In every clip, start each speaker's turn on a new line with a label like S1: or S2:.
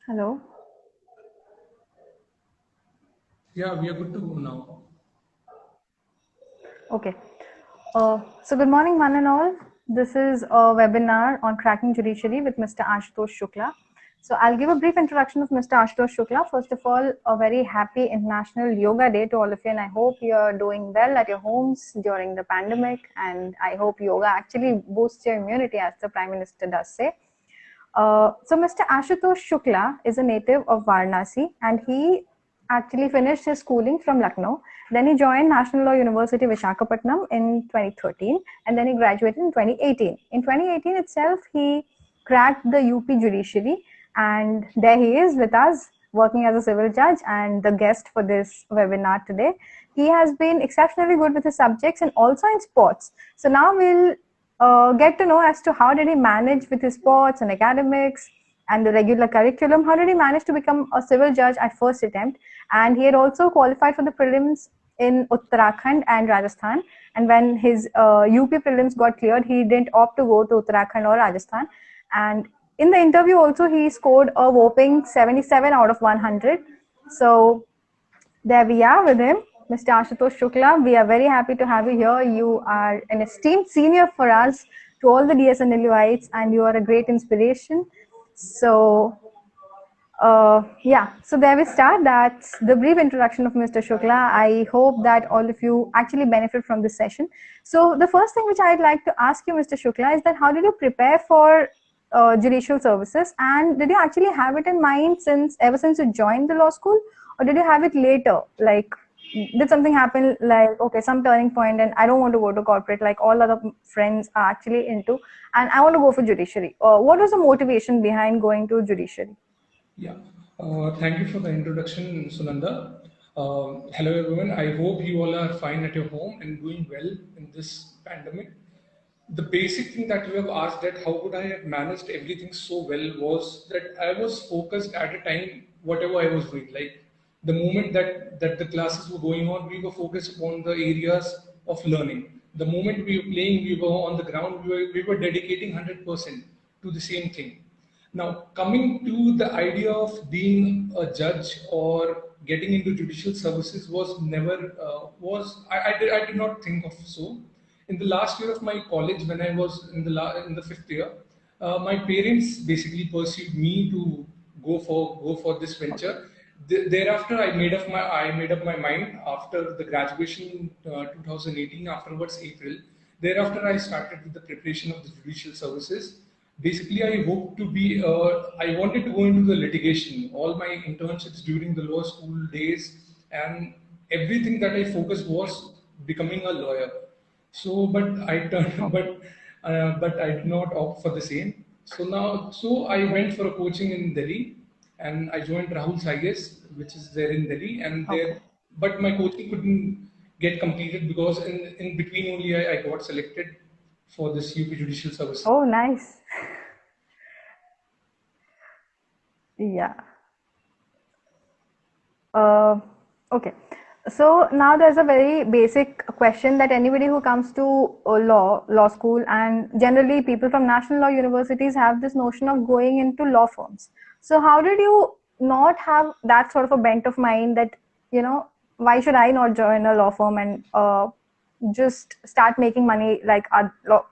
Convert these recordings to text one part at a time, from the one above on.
S1: Hello.
S2: Yeah, we are good to go now.
S1: Okay. So good morning, one and all. This is a webinar on cracking judiciary with Mr. Ashutosh Shukla. So I'll give a brief introduction of Mr. Ashutosh Shukla. First of all, a very happy International Yoga Day to all of you, and I hope you're doing well at your homes during the pandemic. And I hope yoga actually boosts your immunity, as the Prime Minister does say. So Mr. Ashutosh Shukla is a native of Varanasi, and he actually finished his schooling from Lucknow. Then he joined National Law University Visakhapatnam in 2013, and then he graduated in 2018. In 2018 itself, he cracked the UP judiciary, and there he is with us working as a civil judge and the guest for this webinar today. He has been exceptionally good with his subjects and also in sports. So now we'll get to know as to how did he manage with his sports and academics and the regular curriculum. How did he manage to become a civil judge at first attempt? And he had also qualified for the prelims in Uttarakhand and Rajasthan. And when his UP prelims got cleared, he didn't opt to go to Uttarakhand or Rajasthan. And in the interview also, he scored a whopping 77 out of 100. So there we are with him, Mr. Ashutosh Shukla. We are very happy to have you here. You are an esteemed senior for us, to all the DSNLUites, and you are a great inspiration. So, yeah, so there we start. That's the brief introduction of Mr. Shukla. I hope that all of you actually benefit from this session. So, the first thing which I'd like to ask you, Mr. Shukla, is that how did you prepare for judicial services, and did you actually have it in mind ever since you joined the law school, or did you have it later? Like, did something happen, like, okay, some turning point, and I don't want to go to corporate like all other friends are actually into, and I want to go for judiciary? What was the motivation behind going to judiciary?
S2: Yeah, thank you for the introduction, Sunanda. Hello, everyone. I hope you all are fine at your home and doing well in this pandemic. The basic thing that you have asked, that how could I have managed everything so well, was that I was focused at a time whatever I was doing. Like the moment that the classes were going on, we were focused upon the areas of learning. The moment we were playing, we were on the ground, we were dedicating 100% to the same thing. Now, coming to the idea of being a judge or getting into judicial services was never I did not think of so. In the last year of my college, when I was in the fifth year, my parents basically pursued me to go for this venture. Thereafter, I made up my mind after the graduation in 2018. Afterwards, April. Thereafter, I started with the preparation of the judicial services. Basically, I wanted to go into the litigation. All my internships during the law school days and everything that I focused was becoming a lawyer. So, but I did not opt for the same. So I went for a coaching in Delhi, and I joined Rahul Saiges, which is there in Delhi, and
S1: Okay.
S2: there, but my coaching couldn't get completed because in between only I got selected for this UP Judicial Service.
S1: Oh, nice. Yeah. Uh, okay. So now there's a very basic question that anybody who comes to law school, and generally people from national law universities have this notion of going into law firms. So how did you not have that sort of a bent of mind that, why should I not join a law firm and just start making money like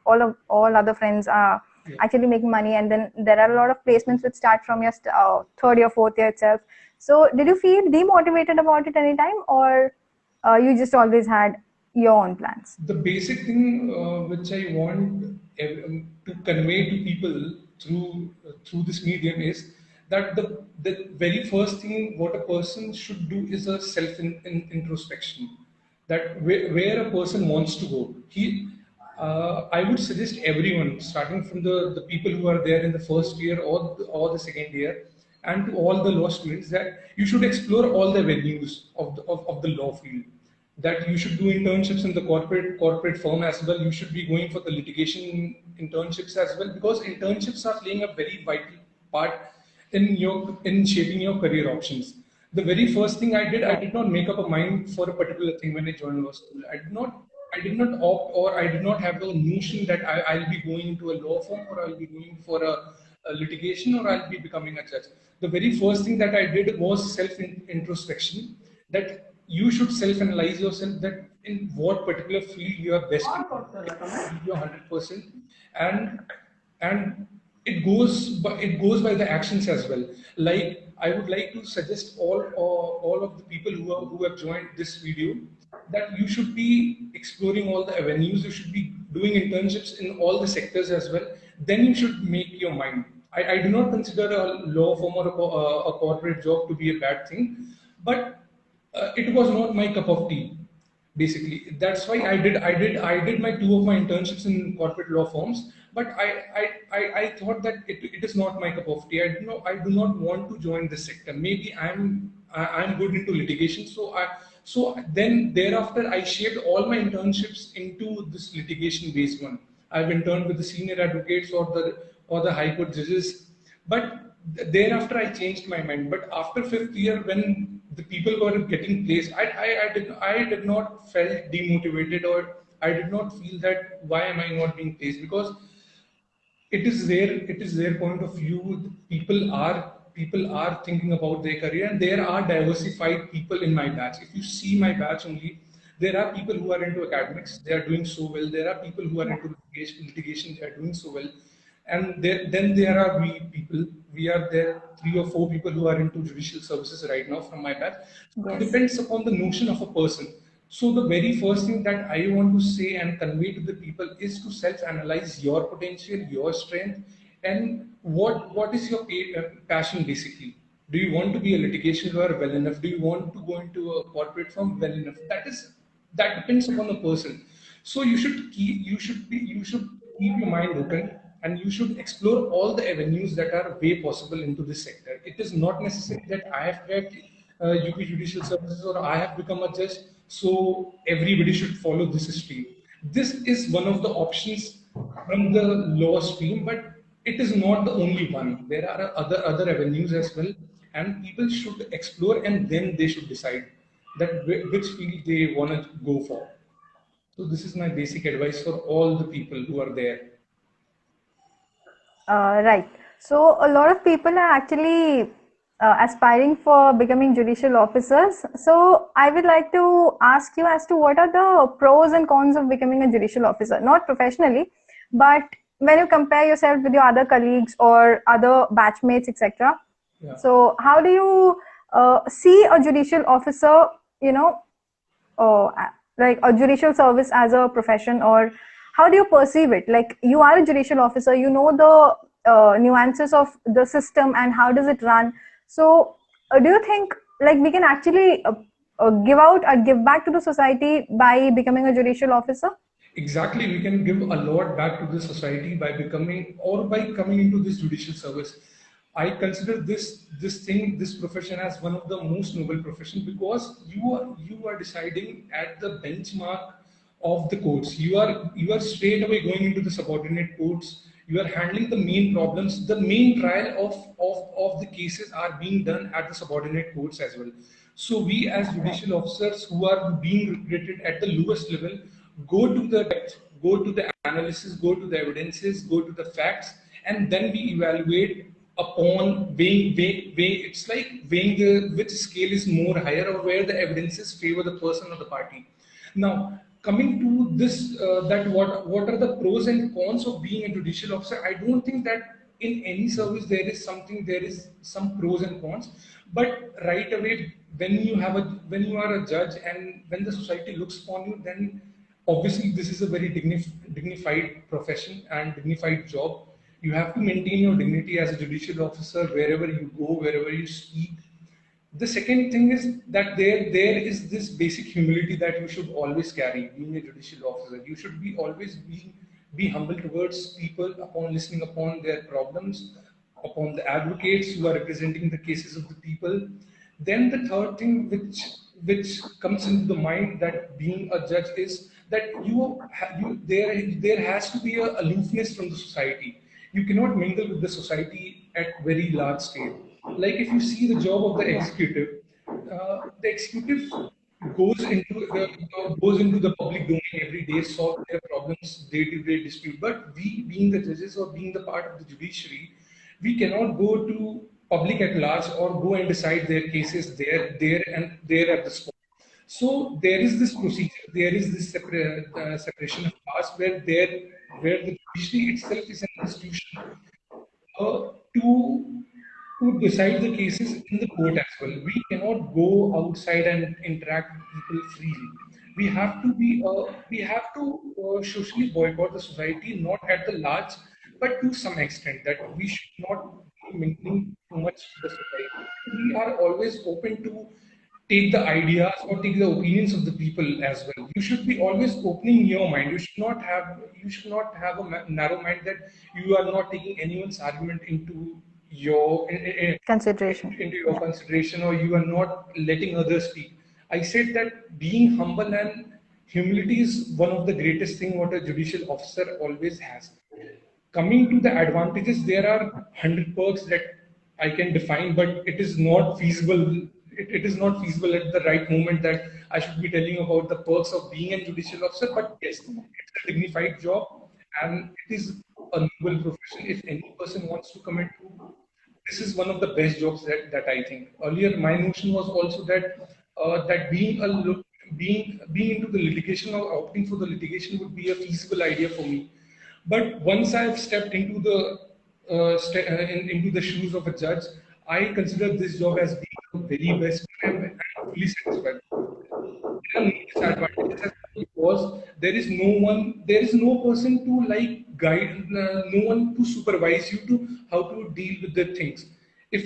S1: all other friends are
S2: Yeah.
S1: actually making money, and then there are a lot of placements which start from your third year, fourth year itself. So did you feel demotivated about it anytime, or you just always had your own plans?
S2: The basic thing which I want to convey to people through this medium is that the very first thing what a person should do is a introspection. That where a person wants to go. I would suggest everyone, starting from the people who are there in the first year or the second year, and to all the law students, that you should explore all the venues of the law field. that you should do internships in the corporate firm as well. You should be going for the litigation internships as well, because internships are playing a very vital part in shaping your career options. The very first thing I did not make up a mind for a particular thing when I joined law school. I did not opt, or I did not have the notion that I'll be going into a law firm, or I'll be going for a litigation, or I'll be becoming a judge. The very first thing that I did was introspection, that you should self-analyze yourself, that in what particular field you are best in, you're 100%, and and it goes by the actions as well. Like, I would like to suggest all of the people who have joined this video, that you should be exploring all the avenues. You should be doing internships in all the sectors as well. Then you should make your mind. I do not consider a law firm or a corporate job to be a bad thing, but it was not my cup of tea. Basically, that's why I did my two of my internships in corporate law firms. But I thought that it is not my cup of tea. I do not want to join this sector. Maybe I'm good into litigation. So then thereafter I shaped all my internships into this litigation based one. I've interned with the senior advocates or the high court judges. But thereafter I changed my mind. But after fifth year, when the people were getting placed, I did not felt demotivated, or I did not feel that why am I not being placed, because it is their point of view. People are thinking about their career, and there are diversified people in my batch. If you see my batch only, there are people who are into academics, they are doing so well. There are people who are into litigation, they are doing so well. And then there are we people. We are there, three or four people who are into judicial services right now from my batch. It
S1: Yes.
S2: depends upon the notion of a person. So the very first thing that I want to say and convey to the people is to self-analyze your potential, your strength, and what is your passion basically. Do you want to be a litigation lawyer? Well enough. Do you want to go into a corporate firm? Well enough. That depends upon the person. So you should keep your mind open, and you should explore all the avenues that are way possible into this sector. It is not necessary that I have cracked UP Judicial Services or I have become a judge, so everybody should follow this stream. This is one of the options from the law stream, but it is not the only one. There are other avenues as well, and people should explore, and then they should decide that which field they want to go for. So this is my basic advice for all the people who are there.
S1: Right. So a lot of people are actually aspiring for becoming judicial officers. So I would like to ask you as to what are the pros and cons of becoming a judicial officer, not professionally, but when you compare yourself with your other colleagues or other batchmates, etc.
S2: Yeah.
S1: So how do you see a judicial officer, like a judicial service as a profession, or how do you perceive it? Like, you are a judicial officer, you know the nuances of the system and how does it run. So do you think like we can actually give back to the society by becoming a judicial officer?
S2: Exactly, we can give a lot back to the society by becoming or by coming into this judicial service. I consider this profession as one of the most noble professions, because you are deciding at the benchmark of the courts. You are straight away going into the subordinate courts. You are handling the main problems. The main trial of the cases are being done at the subordinate courts as well. So we as judicial officers who are being recruited at the lowest level go to the depth, go to the analysis, go to the evidences, go to the facts, and then we evaluate upon weighing. It's like weighing which scale is more higher, or where the evidences favor the person or the party. Now, coming to this, that what are the pros and cons of being a judicial officer? I don't think that in any service there is some pros and cons, but right away when you are a judge and when the society looks upon you, then obviously this is a very dignified profession and dignified job. You have to maintain your dignity as a judicial officer wherever you go, wherever you speak. The second thing is that there is this basic humility that you should always carry being a judicial officer. You should be always be humble towards people upon listening upon their problems, upon the advocates who are representing the cases of the people. Then the third thing which comes into the mind that being a judge is that there has to be a aloofness from the society. You cannot mingle with the society at very large scale. Like if you see the job of
S1: Yeah.
S2: the executive goes into the public domain every day, solve their problems, day-to-day dispute. But we, being the judges or being the part of the judiciary, we cannot go to public at large or go and decide their cases there at the spot. So there is this procedure, there is this separation of powers where the judiciary itself is an institution uh, to to decide the cases in the court as well. We cannot go outside and interact with people freely. We have to socially boycott the society, not at the large, but to some extent that we should not be mingling too much with the society. We are always open to take the ideas or take the opinions of the people as well. You should be always opening your mind. You should not have a narrow mind that you are not taking anyone's argument into your
S1: Consideration.
S2: into your
S1: Yeah.
S2: consideration, or you are not letting others speak. I said that being humble and humility is one of the greatest thing what a judicial officer always has. Coming to the advantages, there are 100 perks that I can define, but it is not feasible. It is not feasible at the right moment that I should be telling about the perks of being a judicial officer. But yes, it's a dignified job and it is a noble profession. If any person wants to come into, this is one of the best jobs that I think. Earlier, my notion was also that being into the litigation or opting for the litigation would be a feasible idea for me. But once I've stepped into into the shoes of a judge, I consider this job as being the very best, and I'm fully satisfied. There are no disadvantages as well because there is no person to like guide, no one to supervise you to how to deal with the things. If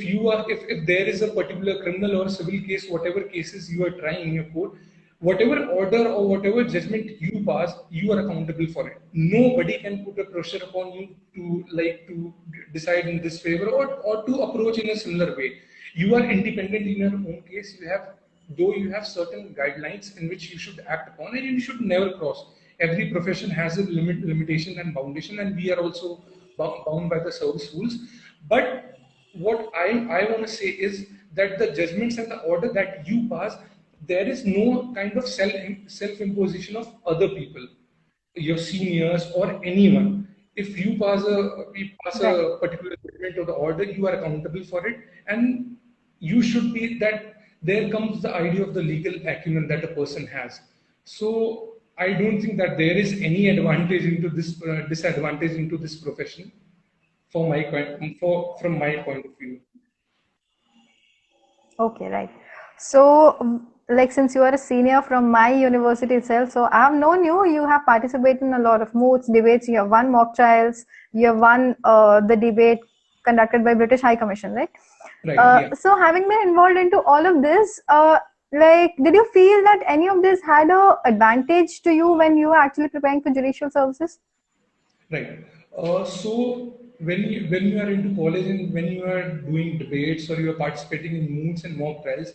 S2: there is a particular criminal or civil case, whatever cases you are trying in your court, whatever order or whatever judgment you pass, you are accountable for it. Nobody can put a pressure upon you to decide in this favor or to approach in a similar way. You are independent in your own case. You have certain guidelines in which you should act upon and you should never cross. Every profession has a limitation and foundation, and we are also bound by the service rules. But what I want to say is that the judgments and the order that you pass, there is no kind of self imposition of other people, your seniors or anyone. If you pass
S1: Right.
S2: a particular judgment or the order, you are accountable for it, and you should be that. There comes the idea of the legal acumen that a person has. So I don't think that there is any advantage into this disadvantage into this profession from my point of view.
S1: Okay, right. So, like, since you are a senior from my university itself, so I have known you. You have participated in a lot of moots, debates. You have won mock trials. You have won the debate conducted by British High Commission, right?
S2: Right, yeah.
S1: So, having been involved into all of this, like, did you feel that any of this had a advantage to you when you were actually preparing for judicial services?
S2: Right. So when you are into college and when you are doing debates or you are participating in moots and mock trials,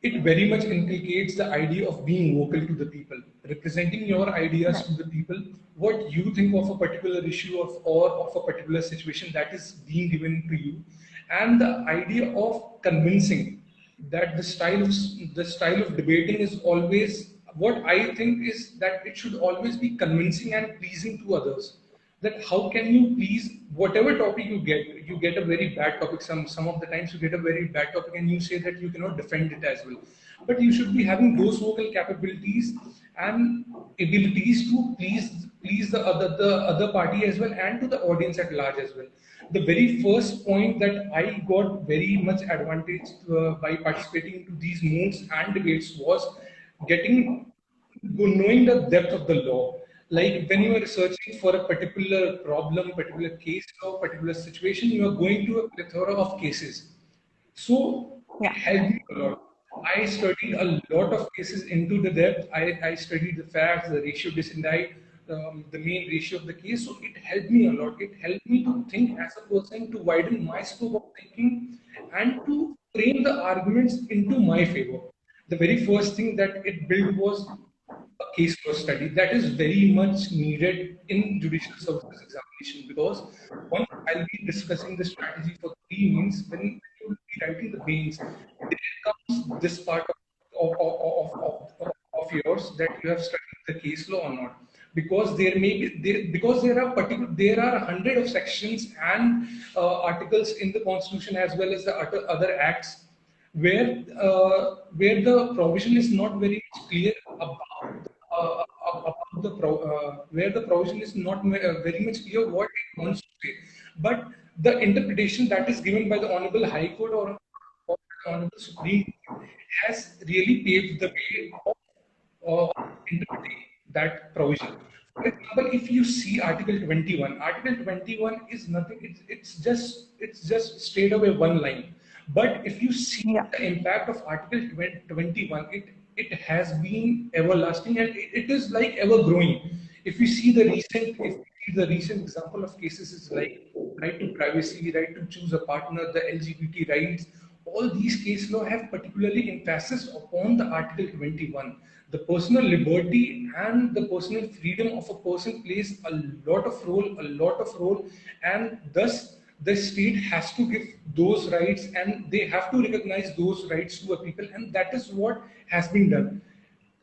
S2: it very much inculcates the idea of being vocal to the people, representing your ideas
S1: Right.
S2: to the people, what you think of a particular issue or of a particular situation that is being given to you, and the idea of convincing that the style of debating is always what I think is that it should always be convincing and pleasing to others. That how can you please whatever topic you get a very bad topic, some of the times you get a very bad topic and you say that you cannot defend it as well, but you should be having those vocal capabilities and abilities to please the other party as well and to the audience at large as well. The very first point that I got very much advantage by participating into these moods and debates was getting knowing the depth of the law. Like when you are researching for a particular problem, particular case, or particular situation, you are going to a plethora of cases. So it
S1: Yeah.
S2: helped me a lot. I studied a lot of cases into the depth. I studied the facts, the ratio decidendi, the main ratio of the case. So it helped me a lot. It helped me to think as a person, to widen my scope of thinking, and to frame the arguments into my favor. The very first thing that it built was a case law study that is very much needed in judicial services examination, because once I'll be discussing the strategy for the pre-means, when you will be writing the mains, there comes this part of yours that you have studied the case law or not, because because there are hundred of sections and articles in the constitution as well as the other acts where the provision is not very much clear about where the provision is not very much clear what it wants to say, but the interpretation that is given by the Honorable High Court or the Honorable Supreme Court has really paved the way of interpreting that provision. For example, if you see Article 21, Article 21 is nothing. It's just straight away one line. But if you see
S1: Yeah.
S2: the impact of Article 21, it has been everlasting, and it is like ever growing. If the recent example of cases is like right to privacy, right to choose a partner, the LGBT rights, all these case law have particularly emphasis upon the Article 21. The personal liberty and the personal freedom of a person plays a lot of role, and thus the state has to give those rights and they have to recognize those rights to a people, and that is what has been done.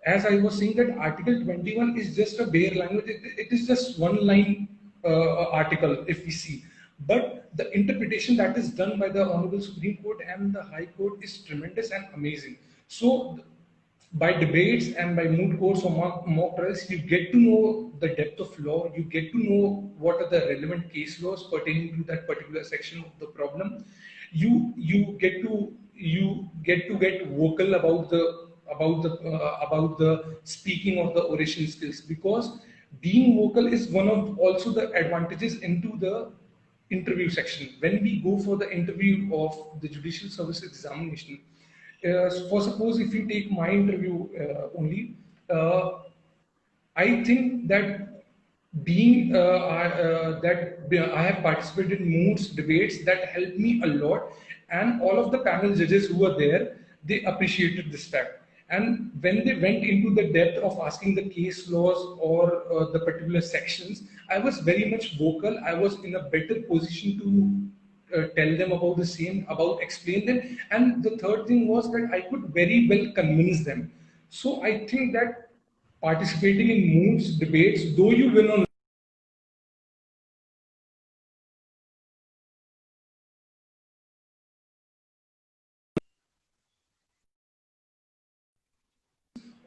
S2: As I was saying, that Article 21 is just a bare language. It is just one line article, if we see. But the interpretation that is done by the Honorable Supreme Court and the High Court is tremendous and amazing. So, by debates and by moot courts or mock trials, you get to know the depth of law, you get to know what are the relevant case laws pertaining to that particular section of the problem. You get to get vocal about the speaking or the oration skills, because being vocal is one of also the advantages into the interview section. When we go for the interview of the judicial service examination, for suppose if you take my interview only, uh, I think that I have participated in moods debates that helped me a lot, and all of the panel judges who were there, they appreciated this fact. And when they went into the depth of asking the case laws or the particular sections, I was very much vocal. I was in a better position to tell them about the same, about explain them. And the third thing was that I could very well convince them. So I think that participating in moods, debates, though you win or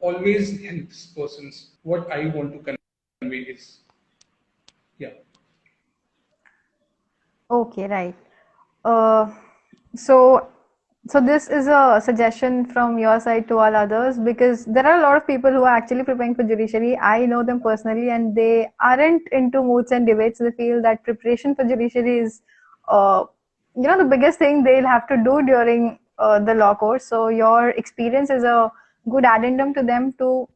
S2: always helps persons. What I want to convey is, yeah.
S1: Okay, right. Uh, so, so this is a suggestion from your side to all others, because there are a lot of people who are actually preparing for judiciary. I know them personally, and they aren't into moods and debates. They feel that preparation for judiciary is, uh, the biggest thing they'll have to do during the law course. So your experience is a good addendum to them to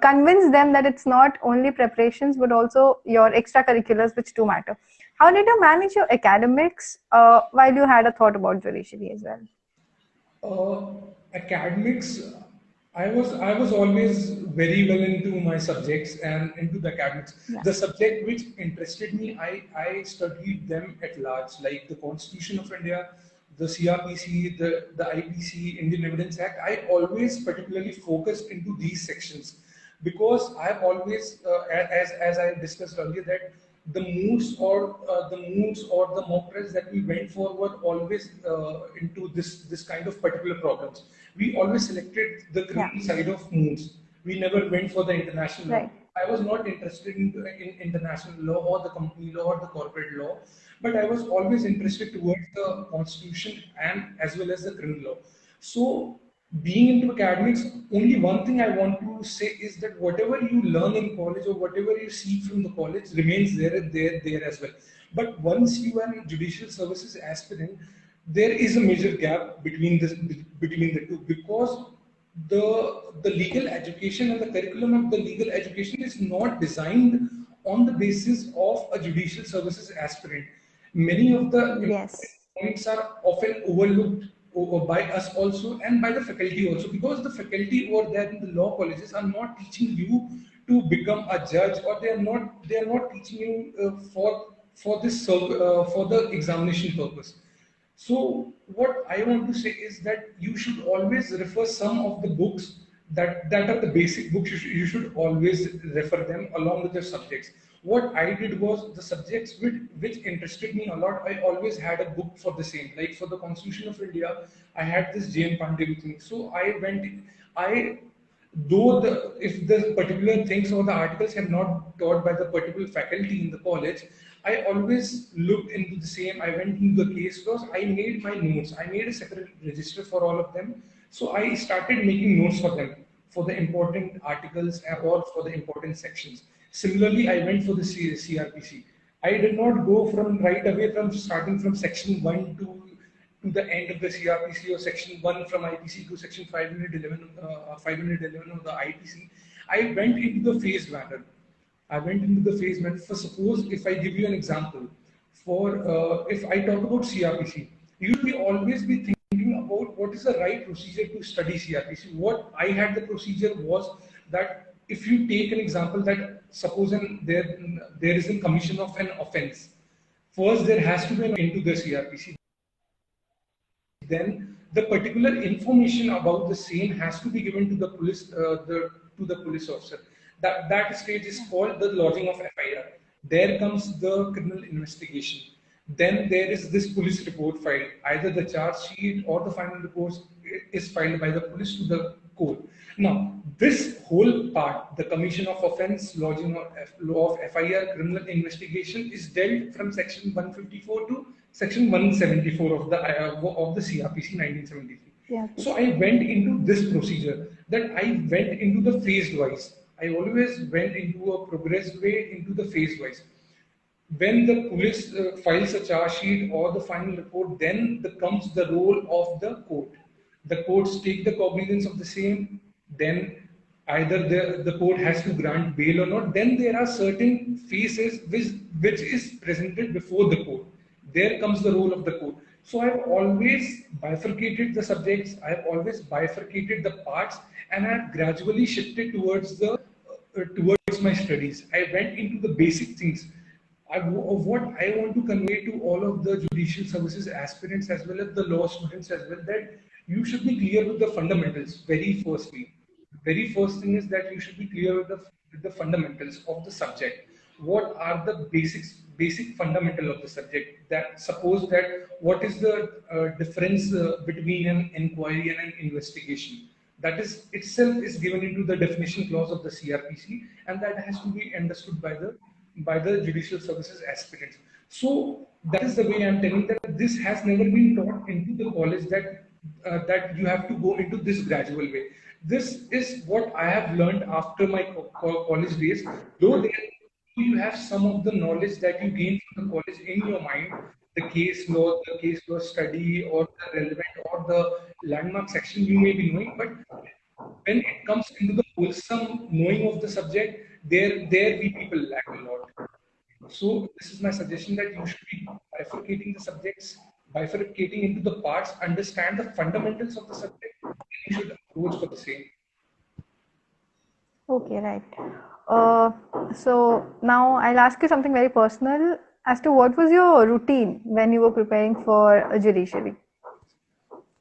S1: convince them that it's not only preparations but also your extracurriculars which do matter. How did you manage your academics while you had a thought about judiciary as well?
S2: Academics, I was always very well into my subjects and into the academics.
S1: Yeah.
S2: The subject which interested me, I studied them at large, like the Constitution of India, the CRPC, the IPC, Indian Evidence Act. I always particularly focused into these sections, because I've always, as I discussed earlier, that the moods or the mock trials that we went for were always into this kind of particular problems. We always selected the
S1: Yeah.
S2: criminal side of moods. We never went for the international law.
S1: Right.
S2: I was not interested in international law or the company law or the corporate law, but I was always interested towards the constitution and as well as the criminal law. So, being into academics, only one thing I want to say is that whatever you learn in college or whatever you see from the college remains there as well. But once you are a judicial services aspirant, there is a major gap between the two, because the legal education and the curriculum of the legal education is not designed on the basis of a judicial services aspirant. Many of the important
S1: Yes.
S2: points are often overlooked or by us also and by the faculty also, because the faculty over there in the law colleges are not teaching you to become a judge, or they are not teaching you for the examination purpose. So what I want to say is that you should always refer some of the books that are the basic books. You should always refer them along with your subjects. What I did was, the subjects which interested me a lot, I always had a book for the same. Like for the Constitution of India, I had this J.N. Pandey with me. So I though if the particular things or the articles have not taught by the particular faculty in the college, I always looked into the same. I went into the case laws. I made my notes. I made a separate register for all of them. So I started making notes for them, for the important articles or for the important sections. Similarly, I went for the CRPC. I did not go from right away from starting from section 1 to the end of the CRPC, or section 1 from IPC to section 511 of the IPC. I went into the phased manner. I went into the phase manner. For suppose, if I give you an example, for if I talk about CRPC, you will always be thinking about what is the right procedure to study CRPC. What I had the procedure was that if you take an example, that suppose there is a commission of an offense, first there has to be an into the CRPC. Then the particular information about the same has to be given to the police, to the police officer. That stage is called the lodging of FIR. There comes the criminal investigation. Then there is this police report filed. Either the charge sheet or the final report is filed by the police to the court. Now, this whole part, the commission of offense, lodging of law of FIR, criminal investigation, is dealt from section 154 to section 174 of the CRPC 1973.
S1: Yeah.
S2: So I went into this procedure, that I went into the phased wise. I always went into a progressed way, into the phase wise. When the police files a charge sheet or the final report, then comes the role of the court. The courts take the cognizance of the same, then either the court has to grant bail or not. Then there are certain phases which is presented before the court. There comes the role of the court. So I've always bifurcated the subjects, I've always bifurcated the parts, and I've gradually shifted towards my studies. I went into the basic things of what I want to convey to all of the judicial services aspirants as well as the law students as well, that you should be clear with the fundamentals very firstly. The very first thing is that you should be clear with the fundamentals of the subject. What are the basic fundamental of the subject? That suppose that what is the difference between an inquiry and an investigation? That is itself is given into the definition clause of the CRPC, and that has to be understood by the judicial services aspirants. So that is the way I'm telling that this has never been taught into the college, that you have to go into this gradual way. This is what I have learned after my college days. Though you have some of the knowledge that you gain from the college in your mind, the case law study, or the relevant or the landmark section you may be knowing, but when it comes into the wholesome knowing of the subject, there we people lack a lot. So this is my suggestion, that you should be bifurcating the subjects, bifurcating into the parts, understand the fundamentals of the subject, and you should approach for the same.
S1: Okay, right. So now I'll ask you something very personal as to what was your routine when you were preparing for a judiciary?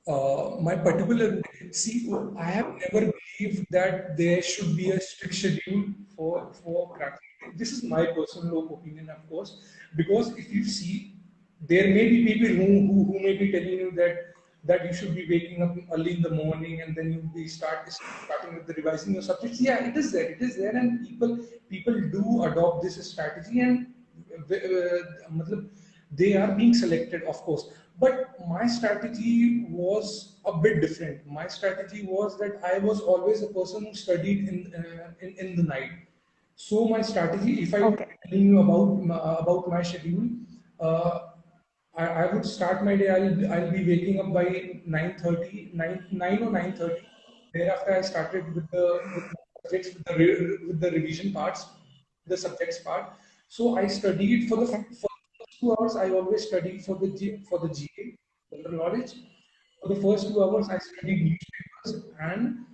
S2: My particular, see, I have never believed that there should be a strict schedule for cracking. This is my personal opinion, of course, because if you see, there may be people who may be telling you that you should be waking up early in the morning and then you'll be starting with the revising your subjects. Yeah, it is there, and people do adopt this strategy, and they are being selected, of course. But my strategy was a bit different. My strategy was that I was always a person who studied in the night. So my strategy, if I were telling you about my schedule, I would start my day. I'll be waking up by 9:30, 9 or 9:30. Thereafter, I started with the subjects, with the revision parts, the subjects part. So I studied for 2 hours. I always studied for the GA, general knowledge. For the first 2 hours, I studied newspapers and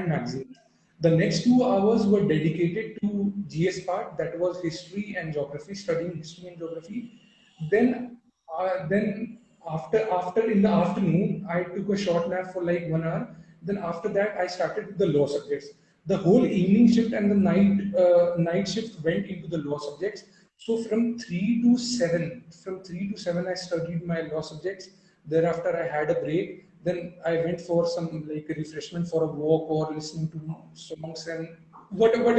S2: magazines. The next 2 hours were dedicated to GS part, that was history and geography, studying history and geography. Then after in the afternoon, I took a short nap for like 1 hour. Then after that, I started with the law subjects. The whole evening shift and the night shift went into the law subjects. So from 3 to 7, I studied my law subjects. Thereafter, I had a break. Then I went for some like a refreshment for a walk or listening to songs and whatever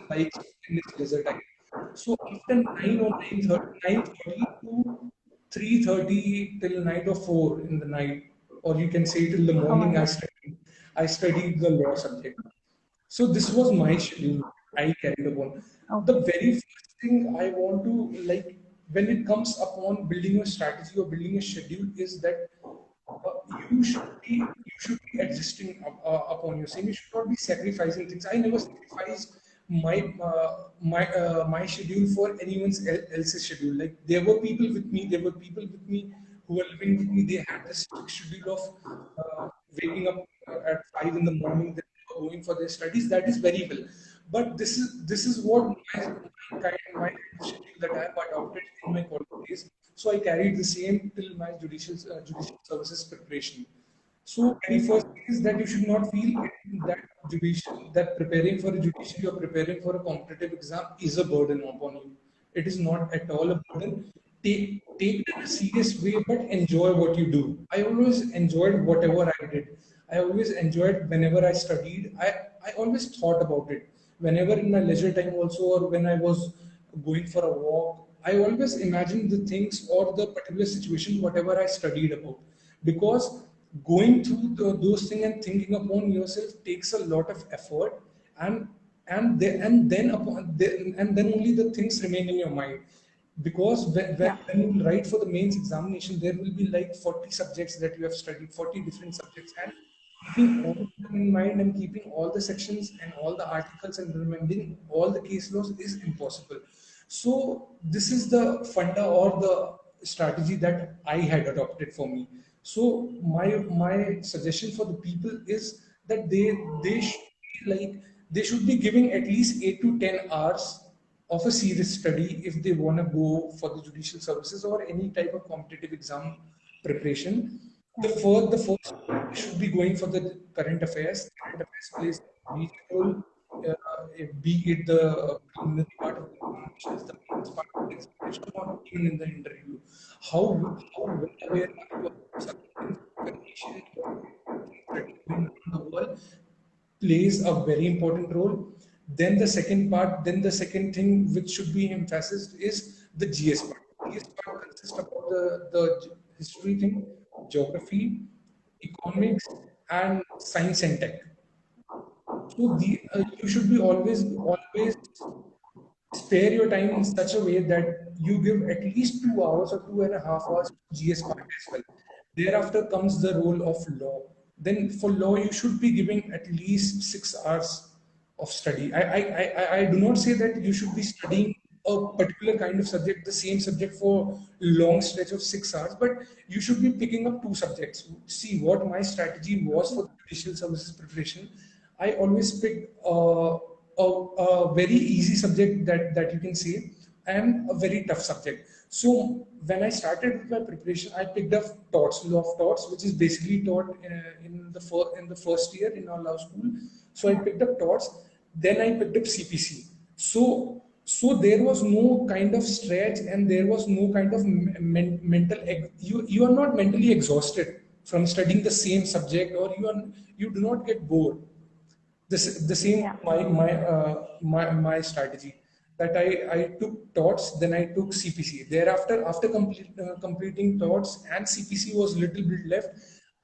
S2: like in this leisure time. So after 9 to 3:30 till night or 4 in the night, or you can say till the
S1: Oh my
S2: morning,
S1: God.
S2: I studied the law subject. So this was my schedule I carried upon. The
S1: Okay.
S2: very first thing I want to like when it comes upon building a strategy or building a schedule is that you should be adjusting upon your same. You should not be sacrificing things. I never sacrificed my schedule for else's schedule. Like there were people with me. There were people with me who were living with me. They had this schedule of waking up at 5 in the morning. Then going for their studies. That is very well. But this is what my schedule that I have adopted in my college days. So I carried the same till my judicial services preparation. So very first thing is that you should not feel that that preparing for a judiciary or preparing for a competitive exam is a burden upon you. It is not at all a burden. Take it in a serious way, but enjoy what you do. I always enjoyed whatever I did. I always enjoyed whenever I studied. I always thought about it. Whenever in my leisure time also, or when I was going for a walk, I always imagined the things or the particular situation, whatever I studied about. Because going through those things and thinking upon yourself takes a lot of effort, and then only the things remain in your mind. Because
S1: Yeah.
S2: when you write for the mains examination, there will be like 40 subjects that you have studied, 40 different subjects, and keeping all of them in mind and keeping all the sections and all the articles and remembering all the case laws is impossible. So this is the funda or the strategy that I had adopted for me. So my suggestion for the people is that they should be they should be giving at least 8 to 10 hours of a serious study if they want to go for the judicial services or any type of competitive exam preparation.
S1: Yeah.
S2: The first should be going for the current affairs. Current affairs plays a major role, be it the preliminary part of the examinations, the mains part of the examination, or even in the interview. How well aware are you of certain conditions or things that are going around the world plays a very important role. Then the second thing which should be emphasized is the GS part. GS part consists of the history thing, geography, economics, and science and tech. So you should be always spare your time in such a way that you give at least 2 hours or 2.5 hours to GS part as well. Thereafter comes the role of law. Then for law, you should be giving at least 6 hours of study. I do not say that you should be studying a particular kind of subject, the same subject for long stretch of 6 hours, but you should be picking up two subjects. See what my strategy was for the judicial services preparation. I always picked a very easy subject that you can say and a very tough subject. So when I started with my preparation, I picked up TOTS, law of TOTS, which is basically taught in the first year in our law school. So I picked up TOTS, then I picked up CPC. So there was no kind of stretch and there was no kind of you are not mentally exhausted from studying the same subject, or you do not get bored. The same
S1: Yeah.
S2: my strategy that I took TOTS, then I took CPC. Thereafter, after completing TOTS and CPC was little bit left,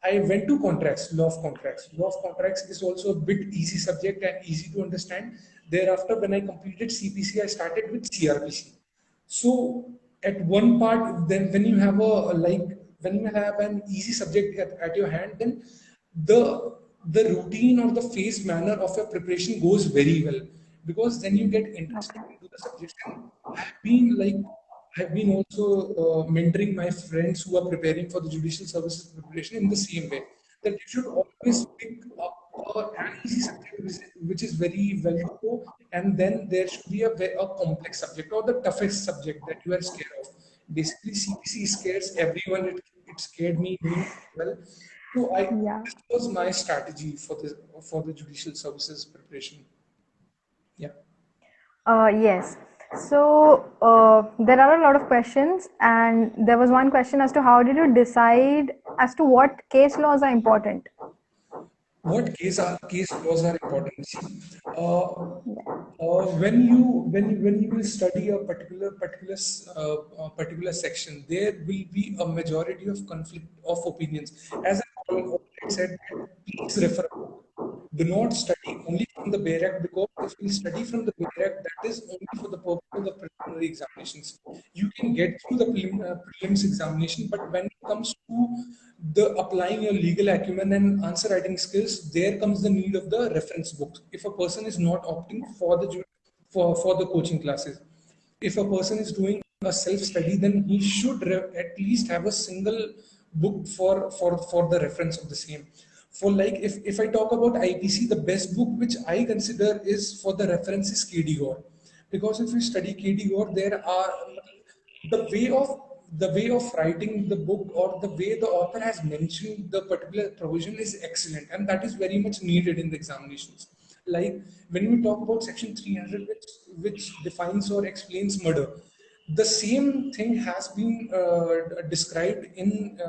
S2: I went to contracts, law of contracts. Law of contracts is also a bit easy subject and easy to understand. Thereafter, when I completed CPC, I started with CRPC. So at one part, then when you have an easy subject at your hand, then the routine or the phased manner of your preparation goes very well, because then you get interested
S1: Okay.
S2: into the subjects. And I've been like I've been also mentoring my friends who are preparing for the judicial services preparation in the same way, that you should always pick up an easy subject which is very well to go, and then there should be a complex subject or the toughest subject that you are scared of. Basically, CPC scares everyone. It scared me doing well. So
S1: Yeah.
S2: this was my strategy for the judicial services preparation. Yeah.
S1: Yes. So there are a lot of questions, and there was one question as to how did you decide as to what case laws are important?
S2: What case laws are important? See, when you will study a particular section, there will be a majority of conflict of opinions. As I already said, please refer. Do not study only from the Bare Act, because if you study from the Bare Act, that is only for the purpose of the preliminary examinations. You can get through the prelims examination, but when it comes to the applying your legal acumen and answer writing skills, there comes the need of the reference book. If a person is not opting for for the coaching classes, if a person is doing a self study, then he should at least have a single book for the reference of the same. For like, if I talk about IPC, the best book which I consider is for the reference is KD Gore, because if you study KD Gore, there are the way of the way of writing the book, or the way the author has mentioned the particular provision, is excellent, and that is very much needed in the examinations. Like when we talk about section 300, which defines or explains murder, the same thing has been described in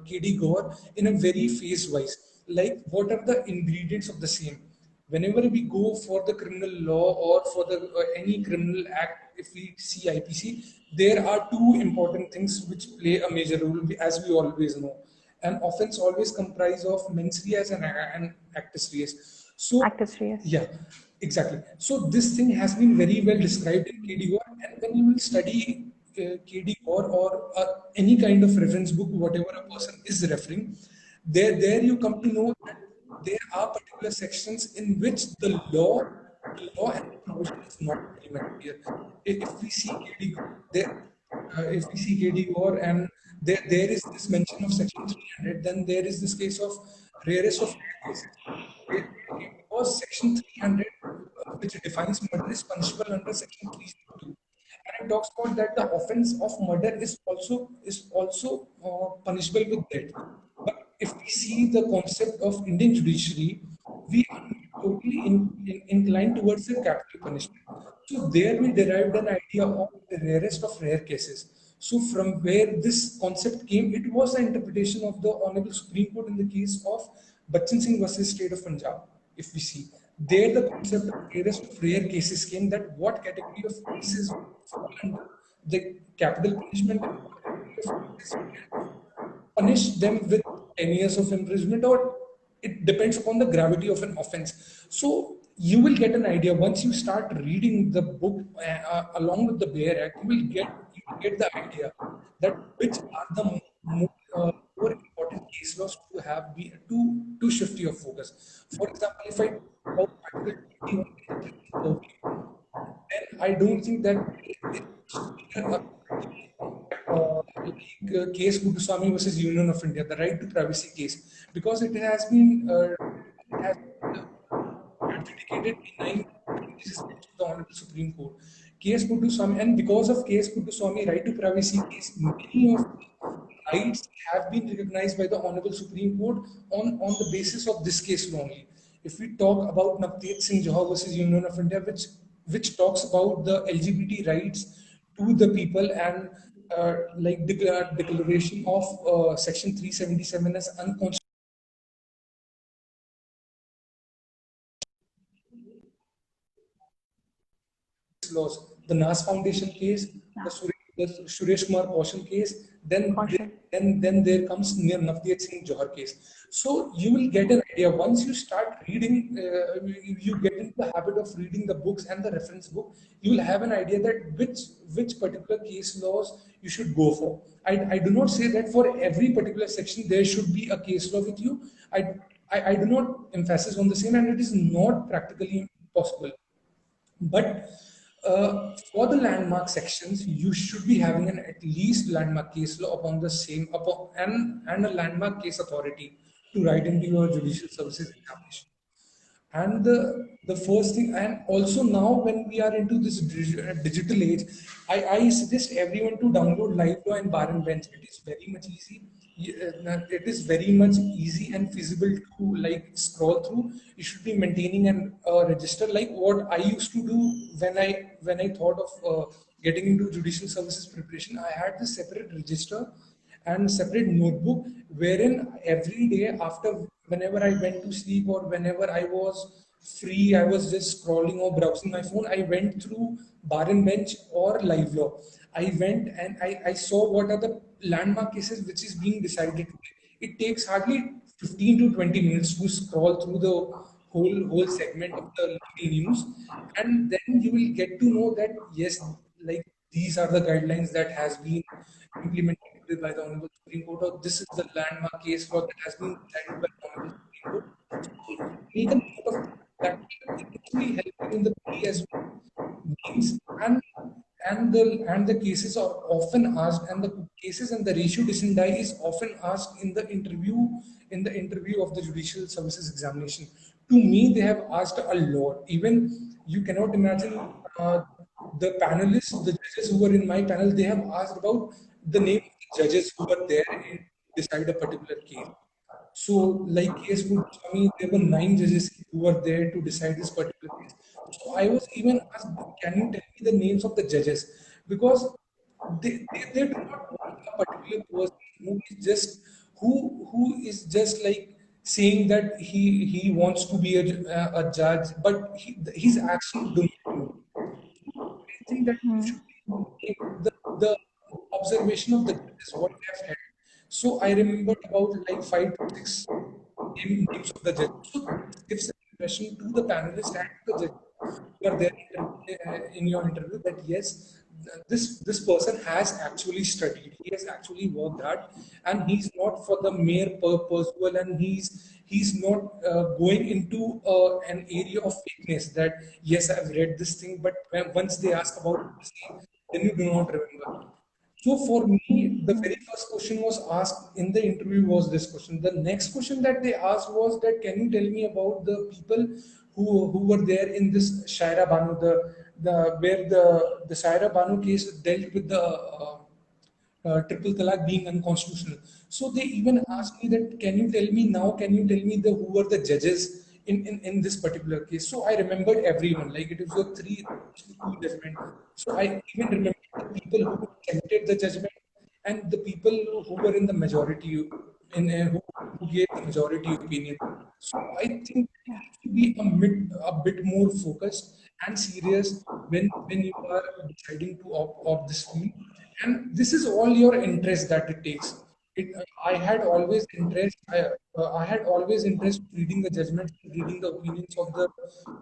S2: KD Gore in a very phase wise. Like, what are the ingredients of the same? Whenever we go for the criminal law or for the any criminal act, if we see IPC, there are two important things which play a major role, as we always know. An offense always comprise of mens res and actus reus. So
S1: Actors, yes.
S2: yeah, exactly. So this thing has been very well described in KD Gore, and when you will study KD Gore or any kind of reference book, whatever a person is referring, there you come to know that there are particular sections in which the law and the provision is not very much clear. If we see KD Gore, if we see KD Gore, and there is this mention of section 300, then there is this case of rarest of rare cases. Because section 300, which defines murder, is punishable under section 302, and it talks about that the offense of murder is also punishable with death. But if we see the concept of Indian judiciary, we are totally inclined towards the capital punishment. So there we derived an idea of the rarest of rare cases. So from where this concept came, it was the interpretation of the Honorable Supreme Court in the case of Bachchan Singh versus State of Punjab. If we see there, the concept of rarest of rare cases came, that what category of cases fall under the capital punishment and what category of cases we can punish them with 10 years of imprisonment, or it depends upon the gravity of an offense. So you will get an idea once you start reading the book along with the Bare Act. You will get the idea that which are the more important case laws to have to shift your focus. For example, if I talk about Article 21 in the Criminal Code, then I don't think that there is case Kutuswamy versus Union of India, the right to privacy case, because it has been adjudicated benign cases to the Honorable Supreme Court. Case Kutuswamy, and because of case Kutuswamy, right to privacy case, many of the rights have been recognized by the Honorable Supreme Court on the basis of this case only. If we talk about Navteej Singh Johar versus Union of India, which talks about the LGBT rights to the people, and like declaration of section 377 as unconstitutional laws, the NAS Foundation case, the Suresh Kumar Kaushal case,
S1: Kaushal.
S2: then there comes near Navteej Singh Johar case. So you will get an idea once you start reading, you get into the habit of reading the books and the reference book. You will have an idea that which particular case laws you should go for. I do not say that for every particular section there should be a case law with you. I do not emphasize on the same, and it is not practically possible. But For the landmark sections, you should be having an at least landmark case law upon the same upon and a landmark case authority to write into your judicial services examination. And the first thing, and also now when we are into this digital age, I suggest everyone to download LiveLaw and Bar and Bench. It is very much easy. It is very much easy and feasible to like scroll through. You should be maintaining an register like what I used to do when I thought of getting into judicial services preparation. I had this separate register and separate notebook wherein every day after whenever I went to sleep or whenever I was free, I was just scrolling or browsing my phone, I went through Bar and Bench or LiveLaw. I went and I saw what are the landmark cases which is being decided today. It takes hardly 15 to 20 minutes to scroll through the whole segment of the legal news, and then you will get to know that yes, like these are the guidelines that has been implemented by the Honorable Supreme Court, or this is the landmark case law that has been decided by the Honorable Supreme Court. So make a note of that. Will actually help you in the plea as well. Means and the cases are often asked, and the cases and the ratio decidendi is often asked in the interview of the judicial services examination. To me, they have asked a lot. Even you cannot imagine the panelists, the judges who were in my panel, they have asked about the name of the judges who were there in decide a particular case. So, like case Swami, there were 9 judges who were there to decide this particular case. So I was even asked, can you tell me the names of the judges? Because they do not want a particular person who is just like saying that he wants to be a judge, but his actions do not know. I think that you should take the observation of the judges, what they have had. So I remembered about like 5 to 6 names of the judges. So this gives an impression to the panelists and to the judges who are there in your interview that yes, this person has actually studied, he has actually worked hard, and he's not for the mere purpose, well, and he's not going into an area of fakeness that yes, I've read this thing, but once they ask about the same, then you do not remember. So for me, the very first question was asked in the interview was this question. The next question that they asked was that, can you tell me about the people who were there in this Shaira Banu, the where the Shaira Banu case dealt with the triple talaq being unconstitutional. So they even asked me that, can you tell me now, can you tell me who were the judges in this particular case? So I remembered everyone, like it was a 3-2 judgment. So I even remember the people who dissented the judgment and the people who were in the majority, who gave the majority opinion. So I think you have to be a bit more focused and serious when you are deciding to opt this field, and this is all your interest that it takes. I had always interest. I had always interest reading the judgments, reading the opinions of the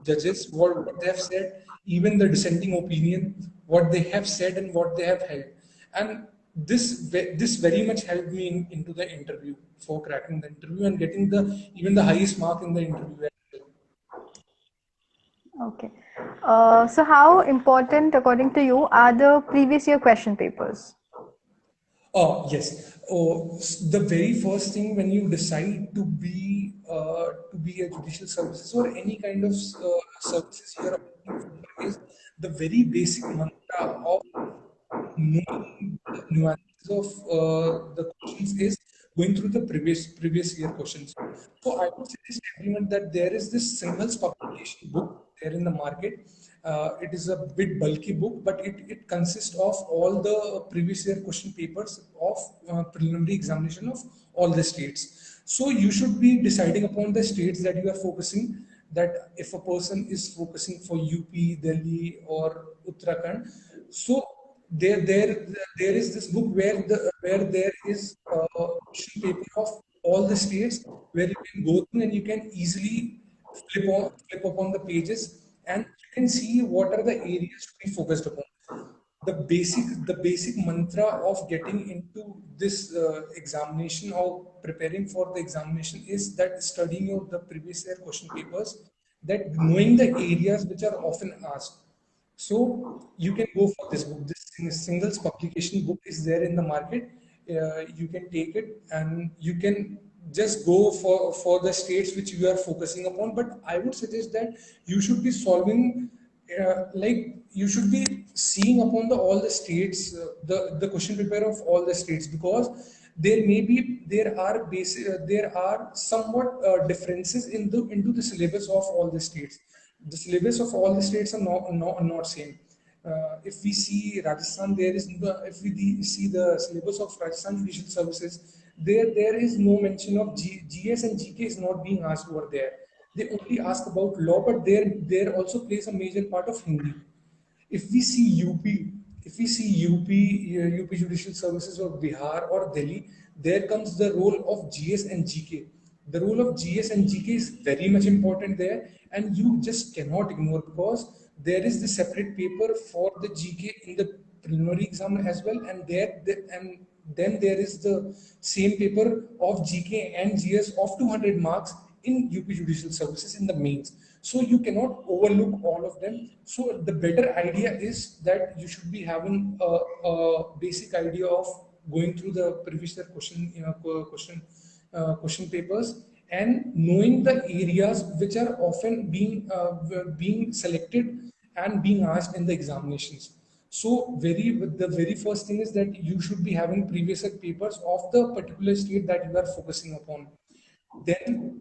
S2: judges, what they have said, even the dissenting opinion, what they have said and what they have held, and this very much helped me into the interview for cracking the interview and getting the even the highest mark in the interview.
S1: Okay. So how important, according to you, are the previous year question papers?
S2: Oh, yes. Oh, the very first thing when you decide to be a judicial services or any kind of services you are applying for is the very basic mantra of knowing the nuances of the questions is going through the previous year questions. So I would suggest everyone that there is this singles publication book there in the market. It is a bit bulky book, but it consists of all the previous year question papers of preliminary examination of all the states. So you should be deciding upon the states that you are focusing. That if a person is focusing for UP, Delhi, or Uttarakhand, so there is this book where there is a question paper of all the states where you can go through and you can easily flip upon the pages, and you can see what are the areas to be focused upon. The basic mantra of getting into this examination or preparing for the examination is that studying of the previous year question papers, that knowing the areas which are often asked, So you can go for this book. This singles publication book is there in the market. You can take it and you can just go for the states which you are focusing upon. But I would suggest that you should be solving, like you should be seeing upon the all the states, the question paper of all the states, because there are somewhat differences in the into the syllabus of all the states. The syllabus of all the states are not same. If we see Rajasthan, there is if we see the syllabus of Rajasthan Judicial Services, there is no mention of GS and GK is not being asked over there. They only ask about law, but there also plays a major part of Hindi. If we see UP Judicial Services or Bihar or Delhi, there comes the role of GS and GK. The role of GS and GK is very much important there, and you just cannot ignore, because there is the separate paper for the GK in the preliminary exam as well, and and then there is the same paper of GK and GS of 200 marks in UP Judicial Services in the mains. So you cannot overlook all of them. So the better idea is that you should be having a basic idea of going through the previous year question papers, and knowing the areas which are often being selected and being asked in the examinations. So the very first thing is that you should be having previous year papers of the particular state that you are focusing upon. Then